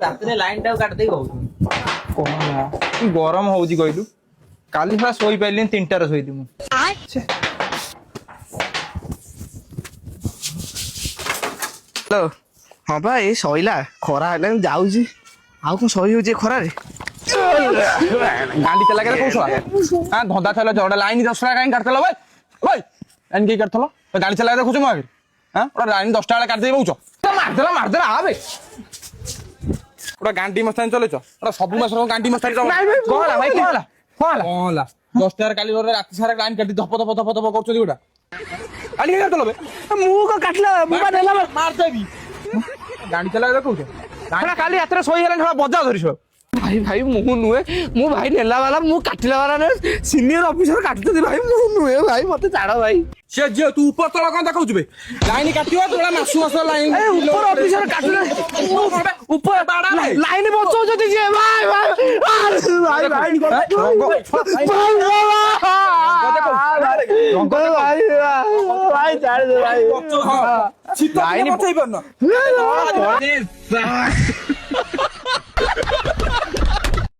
ରାତିରେ ଲାଇନ ଟାକୁ କାଟିଦେଇ କହୁଛୁ ଗରମ ହଉଛି କହିଲୁ। କାଲି ପୁରା ଶୋଇପାରିଲିନି 3ଟାରେ ଶୋଇଲି ମୁଁ। ହ୍ୟାଲୋ। ହଁ ବା ଏଇ ସଇଲା ଖରା ହେଲାଣି ଯାଉଛି ଆଉ କଣ ସହି ହଉଛି ଖରାରେ। ଗାଣ୍ଡି ଚଲା କେତେ କହୁଛ ଧନ୍ଦା ଥିଲା ଜଡା ଲାଇନ 10ଟା କାହିଁ କାଟିଦେଲ ଭାଇ ଭାଇ ଲାଇନ କାହିଁ କାଟିଦେଲ ଗାଡି ଚଲା ଦେଖୁଛ ମୋ ଆଗରେ ଗୋଟେ ଲାଇନ 10ଟା ବେଳେ କାଟିଦେଇ କହୁଛ ମାରିଦେଲା ଆବେ ଗୋଟେ ଗାଣ୍ଡି ମସ୍ତାନି ଚଲେଇଛ ସବୁ ମାସର ଗାଣ୍ଡି ମସ୍ତାନି କଣ ହେଲା ଭାଇ କଣ ହେଲା 10ଟାରେ କାଲି ରାତି ସାରା ଲାଇନ କାଟି ଧପ ଧପ କରୁଛନ୍ତି ଗୋଟା କାଲି କାହିଁ କାଟିଦେଲ ମୁଁ କଣ କାଟିଲା ମାରିଦେବି ଗାଣ୍ଡି ଚଲା ଦେଖୁଛ କାଲି ରାତିରେ ଶୋଇ ହେଲାନି ବଜା ଧରିଛ ଭାଇ ଭାଇ ମୁଁ ନୁହେଁ ମୁଁ ଭାଇ ନେଲା ବାଲା ମୁଁ କାଟିଲା ବାଲା ନୁହେଁ ସିନିୟର ଅଫିସର କାଟୁଛନ୍ତି ଭାଇ ମୁଁ ନୁହେଁ ଭାଇ ମତେ ଛାଡ ଭାଇ। ସେ ଝିଅ ତୁ ଉପର ତଳ କଣ ଦେଖୁଛୁ ବେ ଲାଇନ କାଟିବ ତୁ ମାସ ଲାଇନ ଉପର ଅଫିସର କାଟିଲେ ଉପର ଲାଇନ ବଞ୍ଚଉଛନ୍ତି ଯିଏ ଭାଇ ଭାଇ ଲାଇନ ବଞ୍ଚେଇ ପାରୁନ